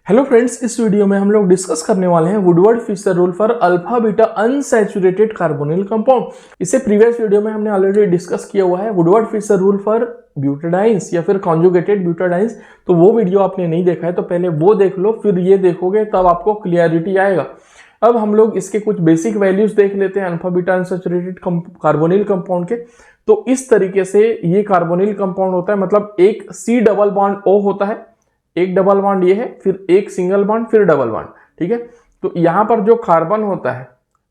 Hello friends, इस video में हम लोग डिस्कस करने वाले हैं Woodward-Fisher rule for alpha beta unsaturated carbonyl compound. इससे प्रीवियस वीडियो में हमने ऑलरेडी डिस्कस किया हुआ है वुडवर्ड-फिशर रूल फॉर ब्यूटाडाइंस या फिर कॉन्जुगेटेड ब्यूटाडाइंस। तो वो वीडियो आपने नहीं देखा है तो पहले वो देख लो, फिर ये देखोगे तब आपको क्लियरिटी आएगा। अब हम लोग इसके कुछ बेसिक वैल्यूज देख लेते हैं alpha beta unsaturated carbonyl compound के। तो इस तरीके से ये कार्बोनिल कंपाउंड होता है, मतलब एक C डबल बॉन्ड O होता है, एक डबल बॉन्ड ये है, फिर एक सिंगल बॉन्ड, फिर डबल बॉन्ड। ठीक है, तो यहां पर जो कार्बन होता है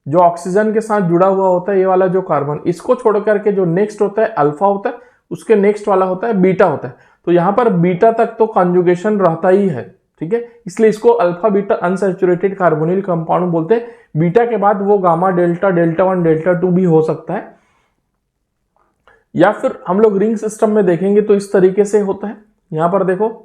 जो ऑक्सीजन के साथ जुड़ा हुआ होता है, ये वाला जो कार्बन, इसको छोड़ करके जो नेक्स्ट होता है अल्फा होता है, उसके नेक्स्ट वाला होता है बीटा होता है। तो यहां पर बीटा तक तो कॉन्जुगेशन रहता ही है। ठीक है, इसलिए इसको alpha beta unsaturated carbonyl compound बोलते हैं। बीटा के बाद वो गामा डेल्टा, डेल्टा 1, डेल्टा 2 भी हो सकता है। या फिर हम लोग रिंग सिस्टम में देखेंगे तो इस तरीके से होता है। यहां पर देखो,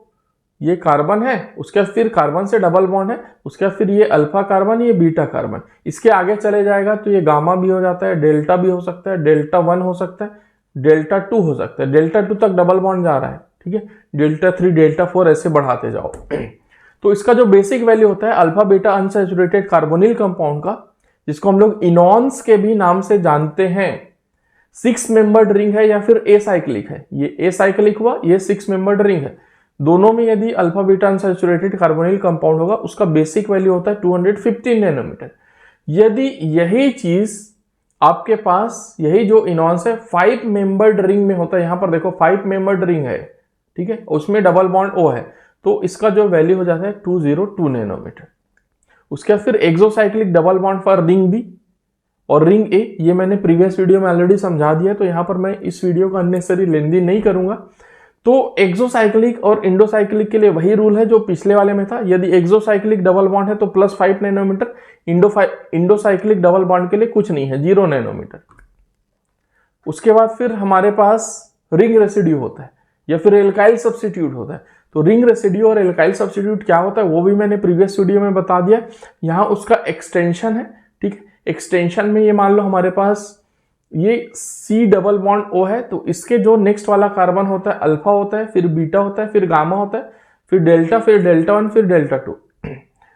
ये कार्बन है, उसके बाद फिर कार्बन से डबल बॉन्ड है, उसके बाद फिर ये अल्फा कार्बन, ये बीटा कार्बन। इसके आगे चले जाएगा तो ये गामा भी हो जाता है, डेल्टा भी हो सकता है, डेल्टा 1 हो सकता है, डेल्टा 2 हो सकता है, डेल्टा 2 तक डबल बॉन्ड जा रहा है। ठीक है, डेल्टा 3, डेल्टा 4 ऐसे बढ़ाते जाओ। तो इसका जो बेसिक वैल्यू होता है alpha beta unsaturated carbonyl compound का, जिसको हम लोग इनॉन्स के भी नाम से जानते हैं, 6 मेंबर्ड रिंग है या फिर एसाइक्लिक है। ये एसाइक्लिक हुआ, ये 6 मेंबर्ड रिंग है। दोनों में यदि alpha beta unsaturated carbonyl compound होगा, उसका बेसिक वैल्यू होता है 215 नैनोमीटर। यदि यही चीज आपके पास, यही जो इनॉन्स है 5 मेंबर्ड रिंग में होता है, यहां पर देखो 5 मेंबर्ड रिंग है, ठीक है, उसमें डबल बॉन्ड O है, तो इसका जो वैल्यू हो जाता है 202 नैनोमीटर। उसके बाद फिर exocyclic double bond for ring B और रिंग A, ये मैंने प्रीवियस वीडियो में ऑलरेडी समझा दिया, तो यहां पर मैं इस वीडियो को अननेसेसरी लेंदी नहीं करूंगा। तो एक्सोसाइक्लिक और इंडोसाइक्लिक के लिए वही रूल है जो पिछले वाले में था। यदि एक्सोसाइक्लिक डबल बॉन्ड है तो +5 नैनोमीटर, इंडोसाइक्लिक डबल बॉन्ड के लिए कुछ नहीं है, 0 नैनोमीटर। उसके बाद फिर हमारे पास रिंग रेसिड्यू होता है या फिर एल्काइल सब्स्टिट्यूट होता है। तो रिंग रेसिड्यू और एल्काइल सब्स्टिट्यूट क्या होता है वो भी मैंने प्रीवियस वीडियो में बता दिया। यहां उसका एक्सटेंशन है। ठीक है, एक्सटेंशन में ये मान लो हमारे पास ये C डबल बॉन्ड O है, तो इसके जो नेक्स्ट वाला कार्बन होता है अल्फा होता है, फिर बीटा होता है, फिर गामा होता है, फिर डेल्टा, फिर डेल्टा 1, फिर डेल्टा 2।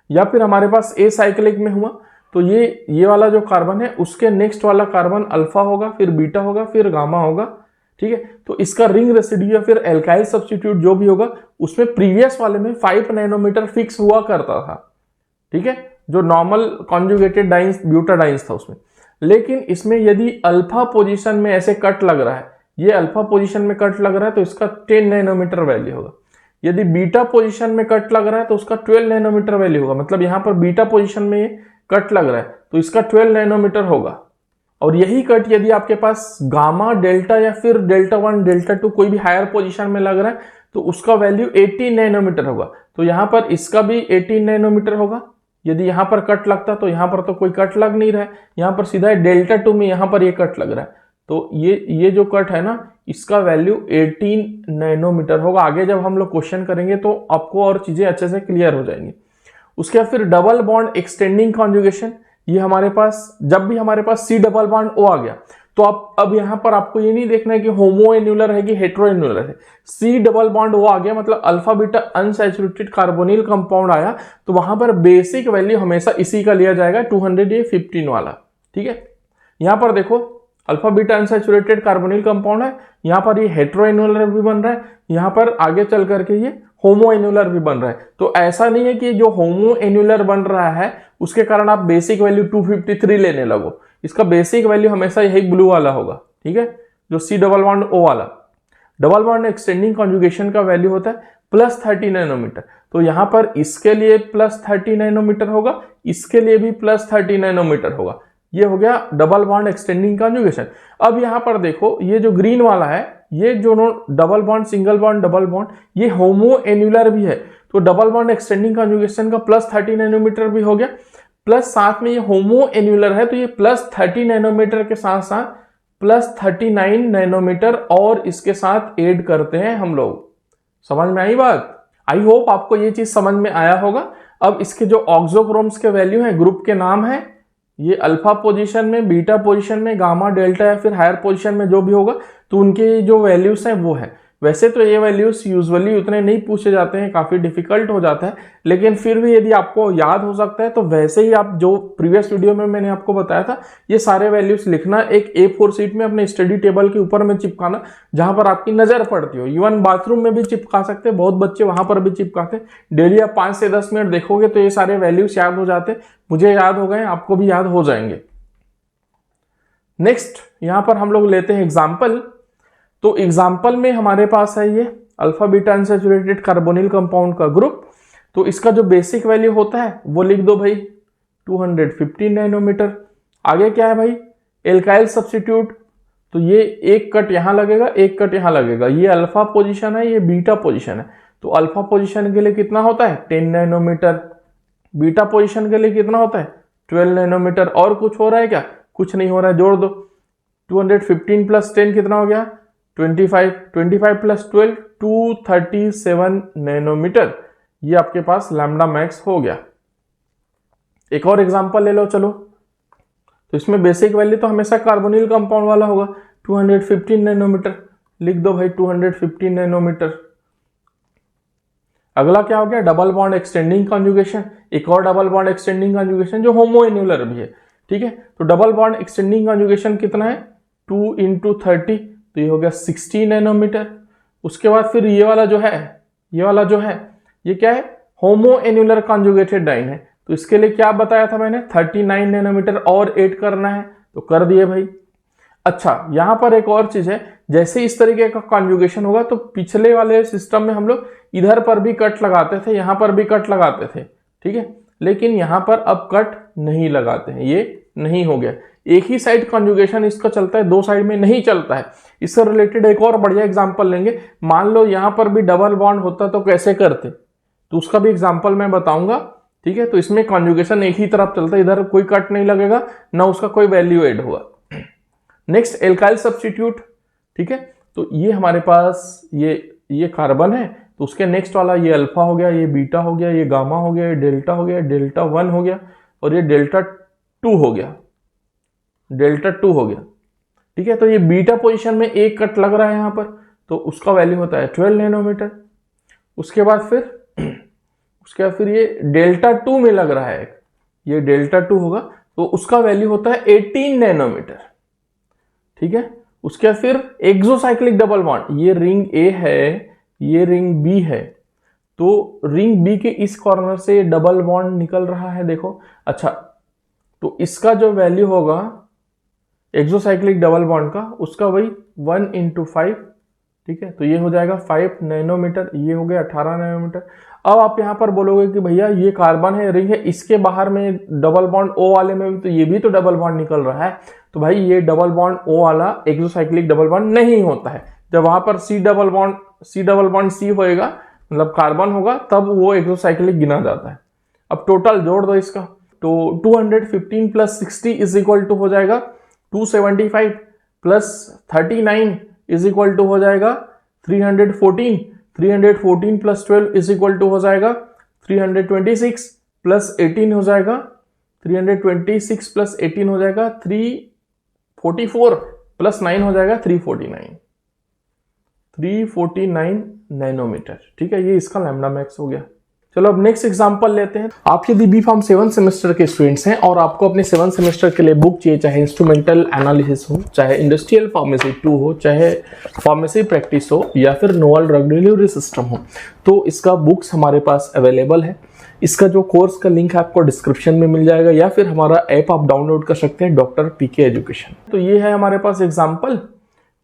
या फिर हमारे पास ए साइक्लिक में हुआ तो ये वाला जो कार्बन है उसके नेक्स्ट वाला कार्बन अल्फा होगा, फिर बीटा होगा, फिर गामा होगा। ठीक है, तो इसका रिंग रेसिड्यू या फिर एल्काइल सब्स्टिट्यूट जो भी होगा, उसमें प्रीवियस वाले में 5 नैनोमीटर फिक्स हुआ करता था। ठीक है, जो नॉर्मल कॉन्जुगेटेड डाइंस ब्यूटाडाइंस था उसमें। लेकिन इसमें यदि अल्फा पोजीशन में ऐसे कट लग रहा है, ये अल्फा पोजीशन में कट लग रहा है तो इसका 10 नैनोमीटर वैल्यू होगा। यदि बीटा पोजीशन में कट लग रहा है तो उसका 12 नैनोमीटर वैल्यू होगा। मतलब यहां पर बीटा पोजीशन में ये कट लग रहा है तो इसका 12 नैनोमीटर होगा। और यही कट यदि आपके पास गामा, डेल्टा या फिर डेल्टा 1, डेल्टा 2 कोई भी हायर पोजीशन में लग रहा है तो उसका वैल्यू 18 नैनोमीटर होगा। तो यहां पर इसका भी 18 नैनोमीटर होगा। यदि यहां पर कट लगता तो यहां पर तो कोई कट लग नहीं रहा है, यहां पर सीधा है डेल्टा 2 में यहां पर ये कट लग रहा है, तो ये जो कट है ना, इसका वैल्यू 18 नैनोमीटर होगा। आगे जब हम लोग क्वेश्चन करेंगे तो आपको और चीजें अच्छे से क्लियर हो जाएंगी। उसके बाद फिर डबल बॉन्ड एक्सटेंडिंग कॉन्जुगेशन, ये हमारे पास जब भी हमारे पास C डबल बॉन्ड O आ गया तो अब यहां पर आपको ये नहीं देखना है कि होमो एन्युलर है कि हेटेरो एन्युलर है। C डबल बॉन्ड O आ गया मतलब alpha beta unsaturated carbonyl compound आया, तो वहां पर बेसिक वैल्यू हमेशा इसी का लिया जाएगा, 215 वाला। ठीक है, यहां पर देखो alpha beta unsaturated carbonyl compound है, यहां पर ये हेटेरो एन्युलर भी बन रहा है, यहां पर आगे चल करके ये होमो एन्युलर भी बन रहा है। तो ऐसा नहीं है कि जो होमो एन्युलर बन रहा है उसके कारण आप बेसिक वैल्यू 253 लेने लगो। इसका बेसिक वैल्यू हमेशा यही ब्लू वाला होगा। ठीक है, जो C डबल बॉन्ड O वाला। डबल बॉन्ड एक्सटेंडिंग कॉन्जुगेशन का वैल्यू होता है +30 नैनोमीटर। तो यहां पर इसके लिए +30 नैनोमीटर होगा, इसके लिए भी +30 नैनोमीटर होगा। ये हो गया डबल बॉन्ड एक्सटेंडिंग कॉन्जुगेशन। अब यहां पर देखो, ये जो ग्रीन वाला है, ये जो double bond, single bond, double bond, ये होमो एन्युलर भी है। तो डबल बॉन्ड एक्सटेंडिंग कॉन्जुगेशन का +30 नैनोमीटर भी हो गया, प्लस साथ में ये होमो एन्युलर है तो ये +30 नैनोमीटर के साथ साथ +39 नैनोमीटर और इसके साथ ऐड करते हैं हम लोग। समझ में आई बात? आई होप आपको ये चीज समझ में आया होगा। अब इसके जो ऑक्सोक्रोम्स के वैल्यू है, ग्रुप के नाम है, ये अल्फा पोजीशन में, बीटा पोजीशन में, गामा, डेल्टा या फिर हायर पोजीशन में जो भी होगा तो उनके जो वैल्यूज हैं वो है। वैसे तो ये वैल्यूज यूजुअली उतने नहीं पूछे जाते हैं, काफी डिफिकल्ट हो जाता है, लेकिन फिर भी यदि आपको याद हो सकता है तो वैसे ही आप जो प्रीवियस वीडियो में मैंने आपको बताया था ये सारे वैल्यूज लिखना एक A4 शीट में अपने स्टडी टेबल के ऊपर में चिपकाना, जहां पर आपकी नजर पड़ती हो। इवन बाथरूम में भी चिपका सकते हैं, बहुत बच्चे वहां पर भी चिपकाते। डेली आप 5 से 10 मिनट देखोगे तो ये सारे वैल्यूज याद हो जाते। मुझे याद हो गए, आपको भी याद हो जाएंगे। नेक्स्ट यहां पर हम लोग लेते हैं एग्जाम्पल। तो एग्जाम्पल में हमारे पास है ये alpha beta unsaturated carbonyl compound का ग्रुप। तो इसका जो बेसिक वैल्यू होता है वो लिख दो भाई 215 नैनोमीटर। आगे क्या है भाई, एल्काइल सब्स्टिट्यूट, तो ये एक कट यहां लगेगा, एक कट यहां लगेगा। ये अल्फा पोजीशन है, ये बीटा पोजीशन है। तो अल्फा पोजीशन के लिए कितना होता है 10 नैनोमीटर, बीटा पोजीशन के लिए कितना होता है 12 नैनोमीटर। और कुछ हो रहा है क्या, कुछ नहीं हो रहा है, जोड़ दो। 215 प्लस 10 कितना हो गया 25, 25 प्लस 12 237 नैनोमीटर। ये आपके पास लैम्डा मैक्स हो गया। एक और एग्जांपल ले लो चलो। तो इसमें बेसिक वैल्यू तो हमेशा कार्बोनिल कंपाउंड वाला होगा, 215 नैनोमीटर। लिख दो भाई 215 नैनोमीटर। अगला क्या हो गया, डबल बॉन्ड एक्सटेंडिंग कॉन्जुगेशन। एक और डबल बॉन्ड एक्सटेंडिंग कॉन्जुगेशन जो होमोइन्युलर भी है, ठीक है। तो डबल बॉन्ड एक्सटेंडिंग कॉन्जुगेशन कितना है 2 × 30, तो ये हो गया 60 नैनोमीटर। उसके बाद फिर ये वाला जो है, ये क्या है, होमोइन्युलर कॉन्जुगेटेड डाइन है। तो इसके लिए क्या बताया था मैंने, 39 नैनोमीटर और ऐड करना है, तो कर दिए भाई। अच्छा, यहां पर एक और चीज है, जैसे इस तरीके का कॉन्जुगेशन होगा तो पिछले वाले सिस्टम में हम लोग इधर पर भी कट लगाते थे, यहां पर भी कट लगाते थे, ठीक है। लेकिन यहां पर अब कट नहीं लगाते हैं, ये नहीं हो गया। एक ही साइड कॉन्जुगेशन इसका चलता है, दो साइड में नहीं चलता है। इससे रिलेटेड एक और बढ़िया एग्जांपल लेंगे। मान लो यहां पर भी डबल बॉन्ड होता तो कैसे करते, तो उसका भी एग्जांपल मैं बताऊंगा, ठीक है। तो इसमें कॉन्जुगेशन एक ही तरफ चलता है, इधर कोई कट नहीं लगेगा, ना उसका कोई वैल्यू एड होगा। नेक्स्ट एल्काइल सब्स्टिट्यूट, ठीक है। तो ये हमारे पास ये कार्बन है, तो उसके नेक्स्ट वाला ये अल्फा हो गया, ये बीटा हो गया, ये गामा हो गया, ये डेल्टा हो गया, डेल्टा 1 हो गया, और ये डेल्टा 2 हो गया, डेल्टा 2 हो गया, ठीक है। तो ये बीटा पोजीशन में एक कट लग रहा है यहां पर, तो उसका वैल्यू होता है 12 नैनोमीटर। उसके बाद फिर ये डेल्टा 2 में लग रहा है, ये डेल्टा 2 होगा, तो उसका वैल्यू होता है 18 नैनोमीटर, ठीक है। उसके बाद फिर एक्सोसाइक्लिक डबल बॉन्ड, ये रिंग ए है, ये रिंग बी है, तो रिंग बी के इस कॉर्नर से डबल बॉन्ड निकल रहा है, देखो। अच्छा, तो इसका जो वैल्यू होगा एक्सोसाइक्लिक डबल बॉन्ड का, उसका वही 1 × 5, ठीक है। तो ये हो जाएगा 5 नैनोमीटर, ये हो गया 18 नैनोमीटर। अब आप यहां पर बोलोगे कि भैया ये कार्बन है, रिंग है, इसके बाहर में डबल बॉन्ड O वाले में भी तो ये भी तो डबल बॉन्ड निकल रहा है। तो भाई ये डबल बॉन्ड O वाला एक्सोसाइक्लिक डबल बॉन्ड नहीं होता है। जब वहां पर C डबल बॉन्ड C होएगा, मतलब कार्बन होगा, तब वो एक्सोसाइक्लिक गिना जाता है। अब टोटल जोड़ दो इसका, तो 215 प्लस 60 इज इक्वल टू हो जाएगा 275 प्लस 39 इज इक्वल टू हो जाएगा 314, 314 प्लस 12 इज इक्वल टू हो जाएगा 326 प्लस 18 हो जाएगा, 326 प्लस 18 हो जाएगा 344 प्लस 9 हो जाएगा 349 नैनोमीटर, ठीक है। ये इसका लैम्डा मैक्स हो गया। चलो अब नेक्स्ट एग्जांपल लेते हैं। आप यदि बी फार्म 7 सेमेस्टर के स्टूडेंट्स हैं और आपको अपने 7 सेमेस्टर के लिए बुक चाहिए, चाहे इंस्ट्रूमेंटल एनालिसिस हो, चाहे इंडस्ट्रियल फार्मेसी 2 हो, चाहे फार्मेसी प्रैक्टिस हो, या फिर नोवल ड्रग डिलीवरी सिस्टम हो, तो इसका बुक्स हमारे पास अवेलेबल है। इसका जो कोर्स का लिंक आपको डिस्क्रिप्शन में मिल जाएगा, या फिर हमारा ऐप आप डाउनलोड कर सकते हैं, डॉक्टर PK एजुकेशन। तो ये है हमारे पास एग्जाम्पल,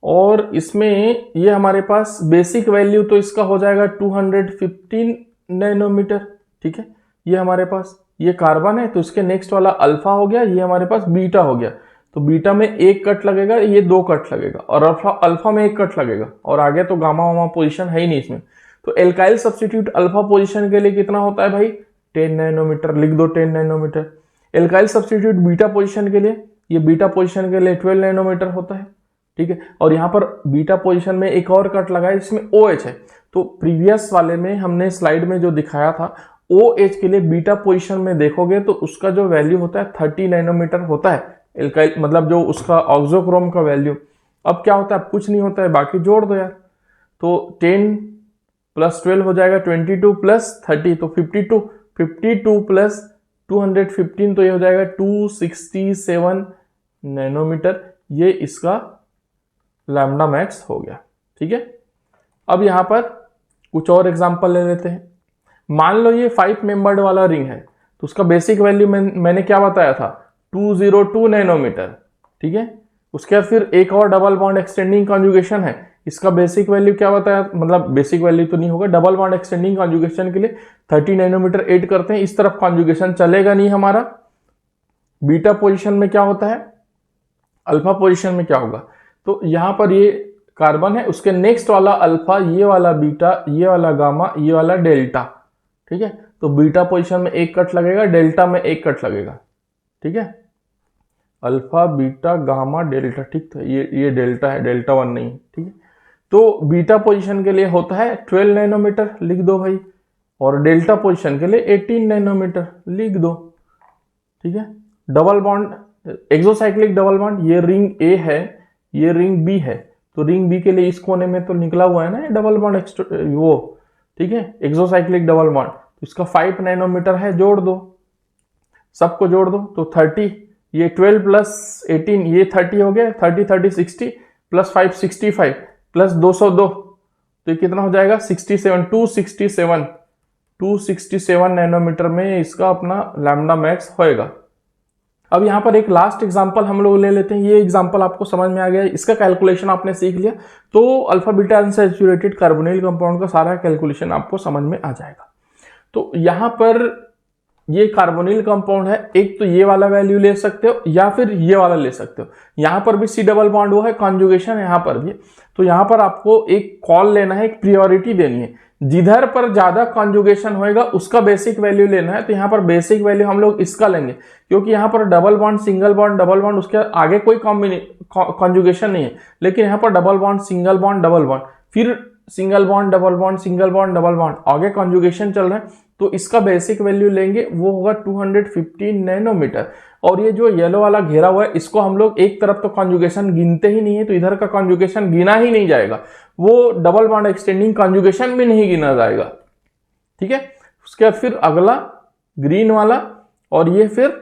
और इसमें ये हमारे पास बेसिक वैल्यू तो इसका हो जाएगा 215 नैनोमीटर, ठीक है। ये हमारे पास ये कार्बन है, तो इसके नेक्स्ट वाला अल्फा हो गया, ये हमारे पास बीटा हो गया। तो बीटा में एक कट लगेगा, ये 2 कट लगेगा, और अल्फा में एक कट लगेगा, और आगे तो गामा वामा पोजीशन है ही नहीं इसमें। तो एल्काइल सब्स्टिट्यूट अल्फा पोजीशन के लिए कितना होता है भाई 10 नैनोमीटर, लिख दो 10 nanometre. Alkyl substitute beta position के लिए, ये बीटा पोजीशन के लिए 12 नैनोमीटर होता है, ठीक है। और यहाँ पर बीटा पोजीशन में एक और कट लगा है, इसमें OH है। तो प्रीवियस वाले में हमने स्लाइड में जो दिखाया था, OH के लिए बीटा पोजीशन में देखोगे तो उसका जो वैल्यू होता है 30 नैनोमीटर होता है, एल्काइल मतलब जो उसका ऑक्सोक्रोम का वैल्यू। अब क्या होता है, कुछ नहीं होता है, बाकी जोड़ दो यार। तो 10 प्लस 12 हो जाएगा 22 प्लस 30 तो 52 प्लस 215 तो ये हो जाएगा 267 नैनोमीटर। ये इसका लैम्डा मैक्स हो गया। ठीक है, अब यहां पर कुछ और एग्जांपल ले लेते हैं। मान लो ये 5 मेंबर्ड वाला रिंग है, तो उसका बेसिक वैल्यू मैंने क्या बताया था, 202 नैनोमीटर। ठीक है, उसके बाद फिर एक और डबल बॉन्ड एक्सटेंडिंग कॉन्जुगेशन है, इसका बेसिक वैल्यू क्या बताया, मतलब बेसिक वैल्यू तो नहीं होगा, डबल बॉन्ड एक्सटेंडिंग कॉन्जुगेशन के लिए 30 नैनोमीटर ऐड करते हैं। इस तरफ कॉन्जुगेशन चलेगा नहीं हमारा। बीटा पोजीशन में क्या होता है, अल्फा पोजीशन में क्या होगा, तो यहां पर ये कार्बन है, उसके नेक्स्ट वाला अल्फा, ये वाला बीटा, ये वाला गामा, ये वाला डेल्टा। ठीक है, तो बीटा पोजीशन में एक कट लगेगा, डेल्टा में एक कट लगेगा। ठीक है, अल्फा बीटा गामा डेल्टा। ठीक था, ये डेल्टा है, डेल्टा 1 नहीं। ठीक है, तो बीटा पोजीशन के लिए होता है 12 नैनोमीटर, लिख दो भाई, और डेल्टा पोजीशन के लिए 18 नैनोमीटर लिख दो। ठीक है, double bond, exocyclic double bond, ये रिंग ए है, ये रिंग बी है, तो रिंग बी के लिए इस कोने में तो निकला हुआ है ना डबल बॉन्ड वो। ठीक है, एक्सोसाइक्लिक डबल बॉन्ड, तो इसका 5 नैनोमीटर है, जोड़ दो, सबको जोड़ दो, तो 30, ये 12 प्लस 18 ये 30 हो गया, 30 60 प्लस 5 65 प्लस 202, तो ये कितना हो जाएगा 67, 267 नैनोमीटर में इसका अपना लैम्डा मैक्स होएगा। अब यहां पर एक लास्ट एग्जांपल हम लोग ले लेते हैं। ये एग्जांपल आपको समझ में आ गया, इसका कैलकुलेशन आपने सीख लिया, तो alpha beta unsaturated carbonyl compound का सारा कैलकुलेशन आपको समझ में आ जाएगा। तो यहां पर ये कार्बोनिल कंपाउंड है, एक तो ये वाला वैल्यू ले सकते हो या फिर ये वाला ले सकते हो। यहां पर भी सी डबल बॉन्ड वो है, कॉन्जुगेशन यहां पर भी। तो यहां पर आपको एक कॉल लेना है, एक प्रियोरिटी देनी है, जिधर पर ज्यादा कॉन्जुगेशन होएगा उसका बेसिक वैल्यू लेना है। तो यहां पर बेसिक वैल्यू हम लोग इसका लेंगे, क्योंकि यहां पर double bond single bond double bond, उसके आगे कोई कॉन्जुगेशन नहीं है, लेकिन यहां पर double bond single bond double bond, फिर single bond double bond single bond double bond, आगे कॉन्जुगेशन चल रहा है, तो इसका बेसिक वैल्यू लेंगे, वो होगा 215 नैनोमीटर। और ये जो येलो वाला घेरा हुआ है, इसको हम लोग एक तरफ तो कॉन्जुगेशन गिनते ही नहीं है, तो इधर का कॉन्जुगेशन गिना ही नहीं जाएगा, वो डबल बॉन्ड एक्सटेंडिंग कॉन्जुगेशन भी नहीं गिना जाएगा। ठीक है, उसके बाद फिर अगला ग्रीन वाला और ये फिर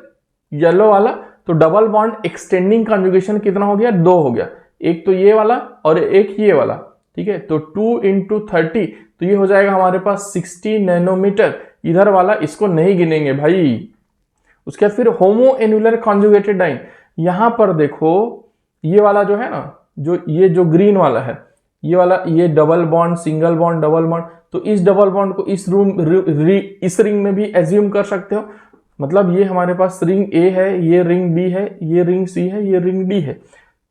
येलो वाला, तो डबल बॉन्ड एक्सटेंडिंग कॉन्जुगेशन कितना हो गया, 2 हो गया, एक तो ये वाला और एक ये वाला। ठीक है, तो 2 × 30, तो ये हो जाएगा हमारे पास 60 नैनोमीटर। इधर वाला इसको नहीं गिनेंगे भाई। उसके बाद फिर होमो एन्युलर कॉन्जुगेटेड डाइन, यहां पर देखो ये वाला जो है ना, ये जो ग्रीन वाला है, ये वाला, ये double bond single bond double bond, तो इस डबल बॉन्ड को इस रिंग में भी एज्यूम कर सकते हो। मतलब ये हमारे पास रिंग ए है, ये रिंग बी है, ये रिंग सी है, ये रिंग डी है।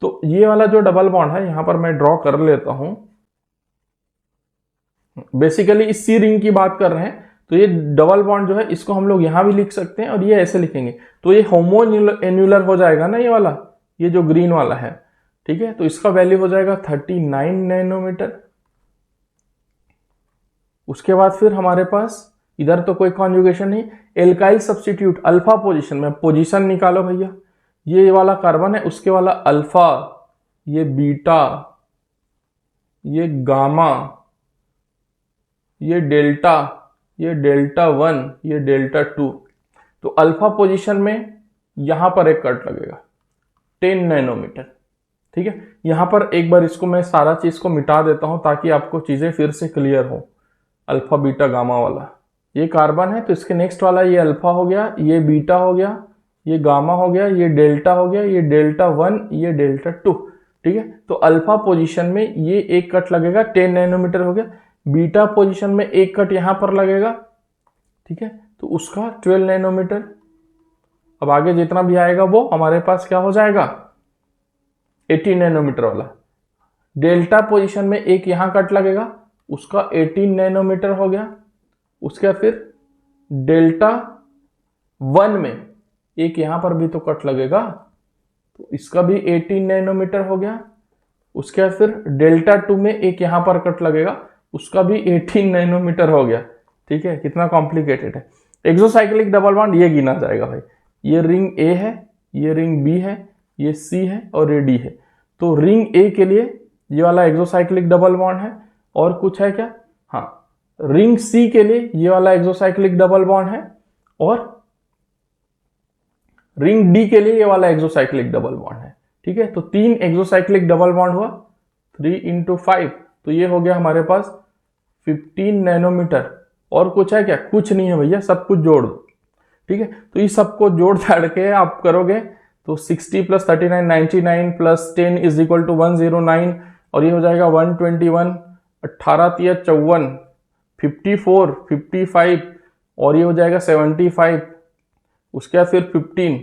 तो ये वाला जो डबल बॉन्ड है यहां पर मैं ड्रॉ कर लेता हूं। बेसिकली इस सी रिंग की बात कर रहे हैं, तो ये डबल बॉन्ड जो है इसको हम लोग यहां भी लिख सकते हैं और ये ऐसे लिखेंगे, तो ये होमो एन्युलर हो जाएगा ना ये वाला, ये जो ग्रीन वाला है। ठीक है, तो इसका वैल्यू हो जाएगा 39 नैनोमीटर। उसके बाद फिर हमारे पास इधर तो कोई कॉन्जुगेशन नहीं, एल्काइल सब्स्टिट्यूट अल्फा पोजीशन में, पोजीशन निकालो भैया, ये वाला कार्बन है, उसके वाला अल्फा, ये बीटा, ये गामा, ये डेल्टा, ये डेल्टा 1, ये डेल्टा 2। तो अल्फा पोजीशन में यहां पर एक कट लगेगा 10 नैनोमीटर। ठीक है, यहां पर एक बार इसको मैं सारा चीज को मिटा देता हूं ताकि आपको चीजें फिर से क्लियर हो। अल्फा बीटा गामा वाला ये कार्बन है, तो इसके नेक्स्ट वाला ये अल्फा हो गया, ये बीटा हो गया, ये गामा हो गया, ये डेल्टा हो गया, ये डेल्टा 1, ये डेल्टा 2। ठीक है, तो अल्फा पोजीशन में ये एक कट लगेगा 10 नैनोमीटर हो गया, बीटा पोजीशन में एक कट यहां पर लगेगा। ठीक है, तो उसका 12 नैनोमीटर। अब आगे जितना भी आएगा वो हमारे पास क्या हो जाएगा, 18 नैनोमीटर वाला। डेल्टा पोजीशन में एक यहां कट लगेगा, उसका 18 नैनोमीटर हो गया। उसके बाद फिर डेल्टा 1 में एक यहां पर भी तो कट लगेगा, तो इसका भी 18 नैनोमीटर हो गया। उसके बाद फिर डेल्टा 2 में एक यहां पर कट लगेगा, उसका भी 18 नैनोमीटर हो गया। ठीक है, कितना कॉम्प्लिकेटेड है। एक्सोसाइक्लिक डबल बॉन्ड ये गिना जाएगा भाई, ये रिंग ए है, ये रिंग बी है, ये सी है और ये डी है। तो रिंग ए के लिए ये वाला एक्सोसाइक्लिक डबल बॉन्ड है, और कुछ है क्या? हाँ, रिंग सी के लिए ये वाला एक्सोसाइक्लिक डबल बॉन्ड है और रिंग डी के लिए ये वाला एक्सोसाइक्लिक डबल बॉन्ड है। ठीक है, तो 3 एक्सोसाइक्लिक डबल बॉन्ड हुआ, 3 × 5, तो ये हो गया हमारे पास 15 नैनोमीटर। और कुछ है क्या? कुछ नहीं है भैया, सब कुछ जोड़ दो। ठीक है, तो इस सबको जोड़ जाड़ के आप करोगे तो 60 + 39 99 + 10 = 109 और ये हो जाएगा 121, 18 × 3 = 54, 54, 55 और ये हो जाएगा 75। उसके बाद फिर 15,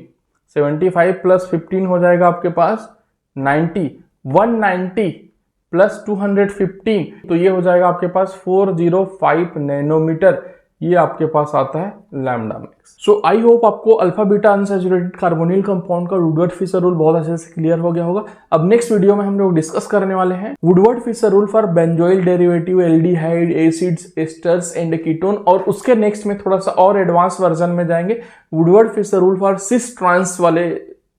75 + 15 हो जाएगा आपके पास 90, 190 + 215, तो ये हो जाएगा आपके पास 405 नैनोमीटर। ये आपके पास आता है lambda max. So I hope आपको alpha beta unsaturated carbonyl compound का वुडवर्ड फिशर रूल बहुत अच्छे से क्लियर हो गया होगा। अब नेक्स्ट वीडियो में हम लोग डिस्कस करने वाले हैं Woodward Fisher rule for benzoyl derivative, aldehyde, acids, esters and ketone, और उसके नेक्स्ट में थोड़ा सा और एडवांस वर्जन में जाएंगे Woodward Fisher rule for cis trans वाले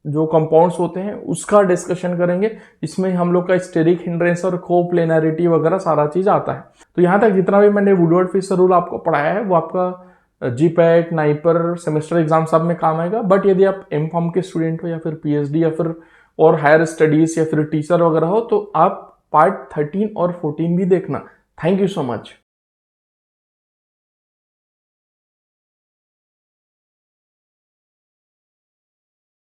जो कंपाउंड्स होते हैं उसका डिस्कशन करेंगे। इसमें हम लोग का स्टेरिक हिंड्रेंस और कोप्लेनरिटी वगैरह सारा चीज आता है। तो यहाँ तक जितना भी मैंने वुडवर्ड फिशर रूल आपको पढ़ाया है वो आपका जीपैट, नाइपर, सेमेस्टर एग्जाम सब में काम आएगा। बट यदि आप एमकॉम के स्टूडेंट हो या फिर पीएचडी या फिर और हायर स्टडीज या फिर टीचर वगैरह हो तो आप पार्ट 13 और 14 भी देखना। Thank you so much.